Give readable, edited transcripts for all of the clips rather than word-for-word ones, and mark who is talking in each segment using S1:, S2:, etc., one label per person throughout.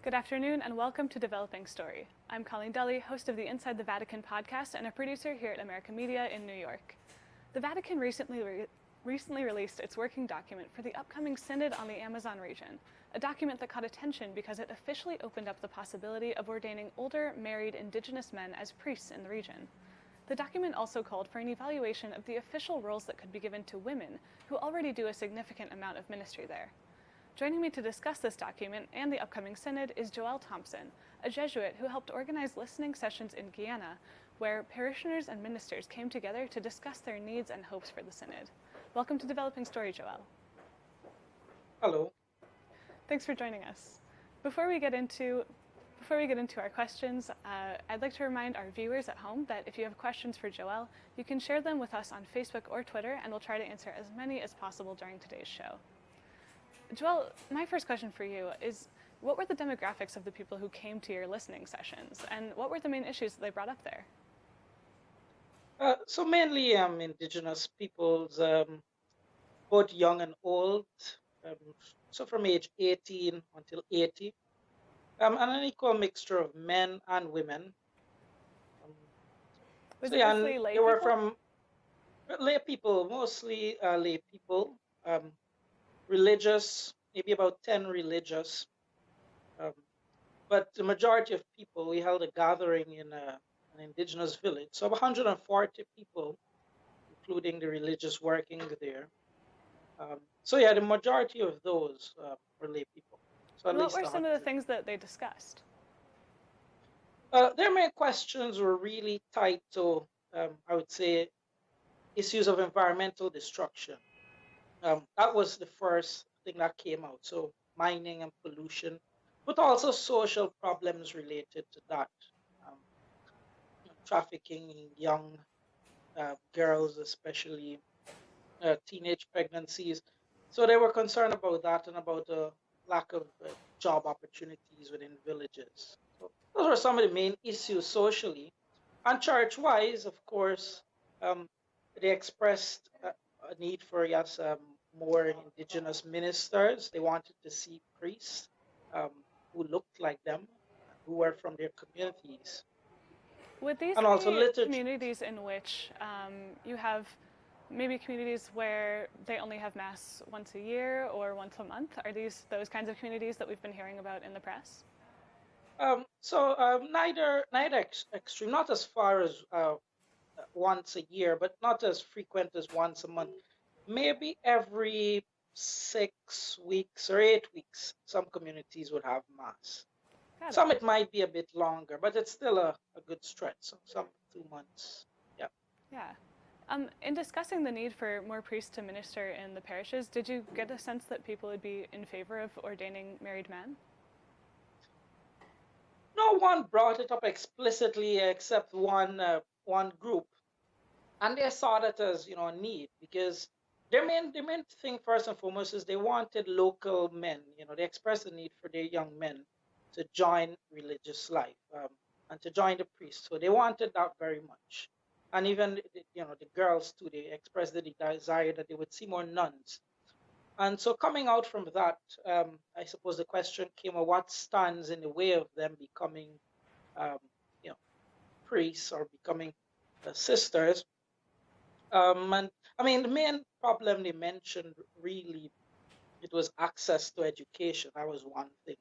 S1: Good afternoon and welcome to Developing Story. I'm Colleen Dully, host of the Inside the Vatican podcast and a producer here at American Media in New York. The Vatican recently released its working document for the upcoming Synod on the Amazon region, a document that caught attention because it officially opened up the possibility of ordaining older, married indigenous men as priests in the region. The document also called for an evaluation of the official roles that could be given to women who already do a significant amount of ministry there. Joining me to discuss this document and the upcoming Synod is Joelle Thompson, a Jesuit who helped organize listening sessions in Guyana, where parishioners and ministers came together to discuss their needs and hopes for the Synod. Welcome to Developing Story, Joelle.
S2: Hello.
S1: Thanks for joining us. Before we get into our questions, I'd like to remind our viewers at home that if you have questions for Joelle, you can share them with us on Facebook or Twitter, and we'll try to answer as many as possible during today's show. Joelle, my first question for you is, what were the demographics of the people who came to your listening sessions, and what were the main issues that they brought up there?
S2: So mainly indigenous peoples, both young and old, so from age 18 until 80, and an equal mixture of men and women.
S1: Was
S2: So
S1: it
S2: yeah,
S1: mostly
S2: and
S1: lay
S2: they were
S1: people?
S2: from lay people, mostly lay people, religious, maybe about 10 religious. But the majority of people, we held a gathering in an indigenous village, so 140 people, including the religious working there. So yeah, the majority of those were lay people. So at
S1: And what
S2: least
S1: were some of the
S2: 100.
S1: things that they discussed?
S2: Their main questions were really tied to, I would say, issues of environmental destruction. That was the first thing that came out. So mining and pollution, but also social problems related to that. Um, Trafficking in young girls, especially teenage pregnancies. So they were concerned about that and about the lack of job opportunities within villages. So those were some of the main issues socially. And church-wise, of course, um, they expressed a need for, yes, more indigenous ministers. They wanted to see priests who looked like them, who were from their communities.
S1: Would these
S2: And also
S1: be
S2: literature.
S1: communities in which you have maybe communities where they only have Mass once a year or once a month? Are these those kinds of communities that we've been hearing about in the press?
S2: Neither extreme, not as far as once a year, but not as frequent as once a month. Maybe every 6 weeks or 8 weeks, some communities would have mass.
S1: Got
S2: Some
S1: it.
S2: it might be a bit longer, but it's still a good stretch. So some 2 months. Yeah.
S1: Yeah. In discussing the need for more priests to minister in the parishes, did you get a sense that people would be in favor of ordaining married men?
S2: No one brought it up explicitly except one group, and they saw that as a need, because their main thing first and foremost is they wanted local men. They expressed the need for their young men to join religious life, and to join the priest. So they wanted that very much. And even the girls too, they expressed the desire that they would see more nuns. And so coming out from that, I suppose the question came, well, what stands in the way of them becoming um, you know priests or becoming sisters? And I mean, the main problem they mentioned, really, it was access to education. That was one thing.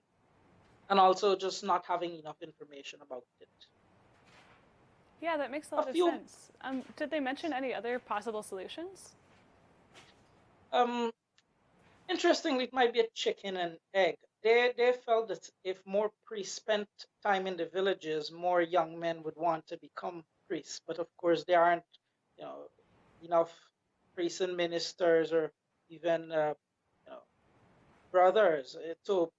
S2: And also just not having enough information about it.
S1: Yeah, that makes a
S2: A
S1: lot of
S2: few,
S1: sense. Did they mention any other possible solutions?
S2: um, interestingly, it might be a chicken and egg. They felt that if more priests spent time in the villages, more young men would want to become priests. But of course, there aren't, you know, enough priests and ministers, or even you know, brothers, to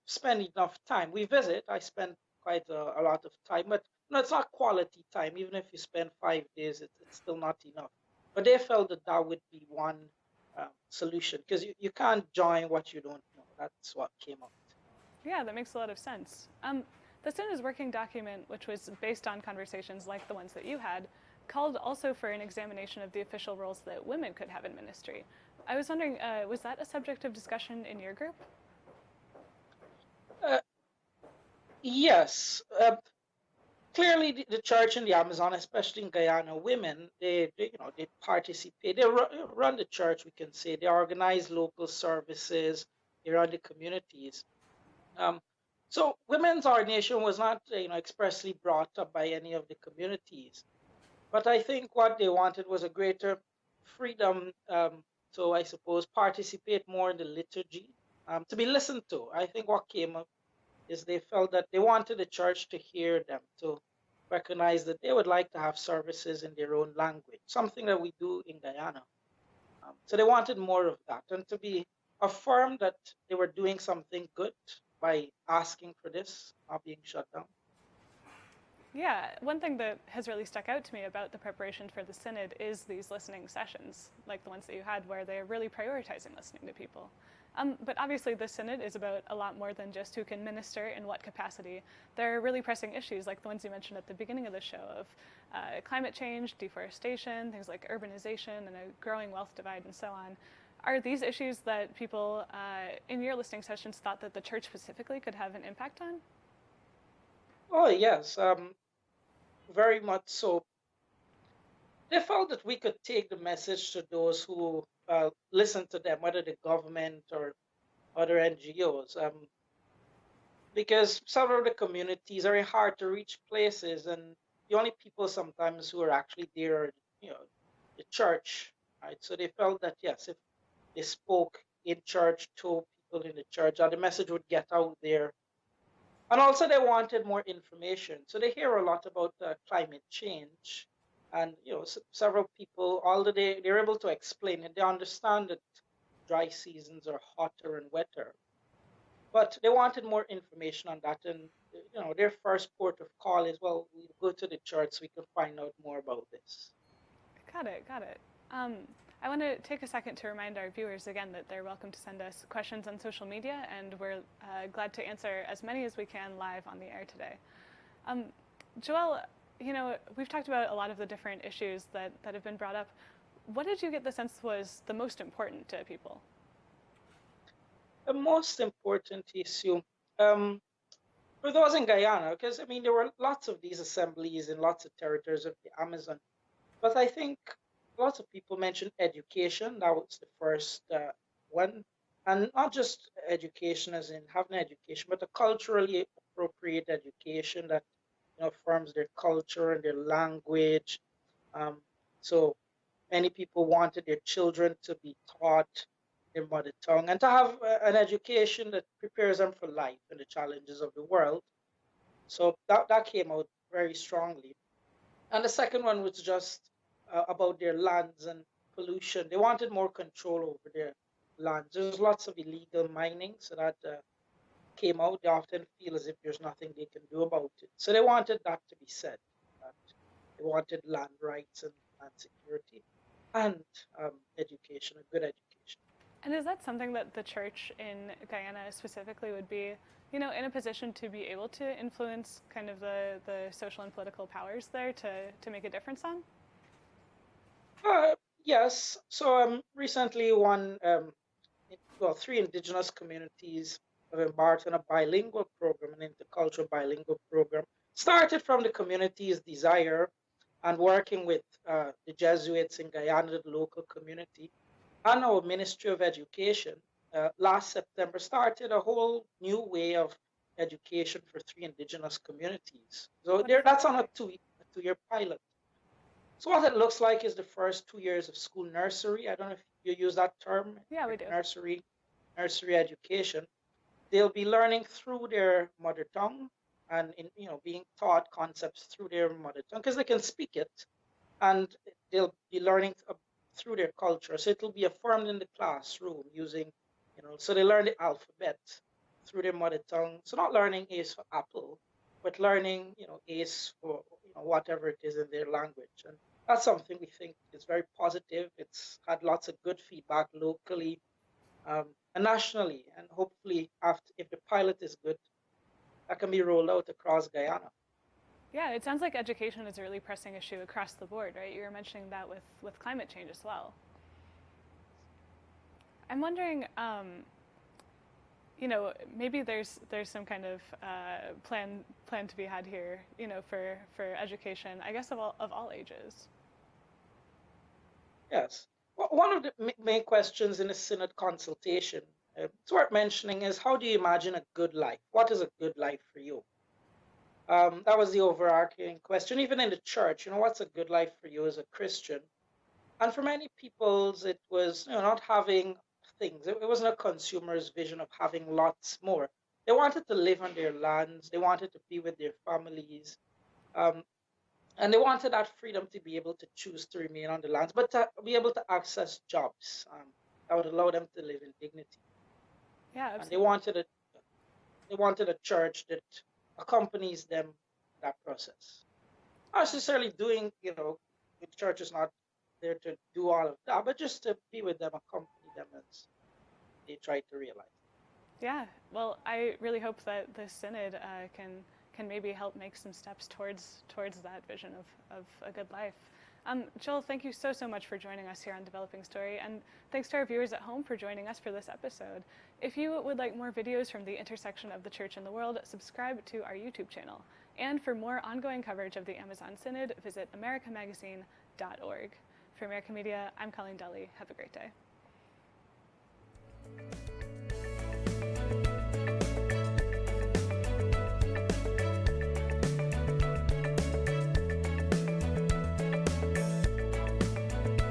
S2: spend enough time. We visit. I spend quite a lot of time, but it's not quality time. Even if you spend 5 days, it's still not enough. But they felt that that would be one solution, because you can't join what you don't know. That's what came up.
S1: Yeah, that makes a lot of sense. The Synod's working document, which was based on conversations like the ones that you had, called also for an examination of the official roles that women could have in ministry. I was wondering, was that a subject of discussion in your group?
S2: Uh, Yes, clearly the church in the Amazon, especially in Guyana, women they participate. They run the church. We can say they organize local services. They run the communities. Um, so women's ordination was not expressly brought up by any of the communities, but I think what they wanted was a greater freedom. So I suppose participate more in the liturgy, to be listened to. I think what came up is they felt that they wanted the church to hear them, to recognize that they would like to have services in their own language, something that we do in Guyana. So they wanted more of that and to be affirmed that they were doing something good by asking for this, not being shut down.
S1: Yeah, one thing that has really stuck out to me about the preparation for the Synod is these listening sessions, like the ones that you had, where they're really prioritizing listening to people. But obviously, the Synod is about a lot more than just who can minister in what capacity. There are really pressing issues, like the ones you mentioned at the beginning of the show, of climate change, deforestation, things like urbanization, and a growing wealth divide, and so on. Are these issues that people in your listening sessions thought that the church specifically could have an impact on?
S2: Oh, yes, very much so. They felt that we could take the message to those who listen to them, whether the government or other NGOs. Because some of the communities are in hard to reach places, and the only people sometimes who are actually there are, the church, right? So they felt that yes, if they spoke in church to people in the church, the message would get out there. And also they wanted more information. So they hear a lot about climate change, and several people, although they're able to explain it, they understand that dry seasons are hotter and wetter, but they wanted more information on that. And their first port of call is, well, we go to the church so we can find out more about this.
S1: Got it, got it. Um, I want to take a second to remind our viewers again that they're welcome to send us questions on social media, and we're glad to answer as many as we can live on the air today. Um, Joelle, we've talked about a lot of the different issues that have been brought up. What did you get the sense was the most important to people?
S2: The most important issue, for those in Guyana, because I mean there were lots of these assemblies in lots of territories of the Amazon, but I think lots of people mentioned education. That was the first one, and not just education as in having education, but a culturally appropriate education that affirms their culture and their language. Um, so many people wanted their children to be taught their mother tongue and to have an education that prepares them for life and the challenges of the world. So that came out very strongly. And the second one was just about their lands and pollution. They wanted more control over their lands. There's lots of illegal mining, so that came out. They often feel as if there's nothing they can do about it. So they wanted that to be said. That they wanted land rights and land security and education, a good education.
S1: And is that something that the church in Guyana specifically would be, in a position to be able to influence kind of the social and political powers there to make a difference on?
S2: Uh, yes. So recently, three indigenous communities have embarked on a bilingual program, an intercultural bilingual program, started from the community's desire and working with the Jesuits in Guyana, the local community, and our Ministry of Education. Last September started a whole new way of education for three indigenous communities. So
S1: What does that
S2: that's
S1: look
S2: on
S1: like?
S2: a two-year pilot. So what it looks like is the first 2 years of school nursery. I don't know if you use that term,
S1: Yeah, we
S2: like
S1: do.
S2: nursery education. They'll be learning through their mother tongue and being taught concepts through their mother tongue because they can speak it, and they'll be learning through their culture. So it'll be affirmed in the classroom using, so they learn the alphabet through their mother tongue. So not learning A's for apple, but learning, A's for whatever it is in their language. And that's something we think is very positive. It's had lots of good feedback locally and nationally, and hopefully, after if the pilot is good, that can be rolled out across Guyana.
S1: Yeah, it sounds like education is a really pressing issue across the board, right? You were mentioning that with climate change as well. I'm wondering, maybe there's some kind of plan to be had here, for education, I guess, of all ages.
S2: Yes. Well, one of the main questions in a synod consultation, it's worth mentioning, is how do you imagine a good life? What is a good life for you? That was the overarching question. Even in the church, what's a good life for you as a Christian? And for many peoples, it was not having things. It wasn't a consumer's vision of having lots more. They wanted to live on their lands. They wanted to be with their families. Um, and they wanted that freedom to be able to choose to remain on the lands, but to be able to access jobs that would allow them to live in dignity.
S1: Yeah,
S2: And
S1: absolutely.
S2: they wanted a church that accompanies them in that process. Not necessarily doing, the church is not there to do all of that, but just to be with them, accompany them as they try to realize.
S1: Yeah, well, I really hope that the synod can maybe help make some steps towards that vision of a good life. Joel, thank you so much for joining us here on Developing Story, and thanks to our viewers at home for joining us for this episode. If you would like more videos from the intersection of the church and the world, subscribe to our YouTube channel. And for more ongoing coverage of the Amazon Synod, visit americamagazine.org. For American Media, I'm Colleen Dully. Have a great day.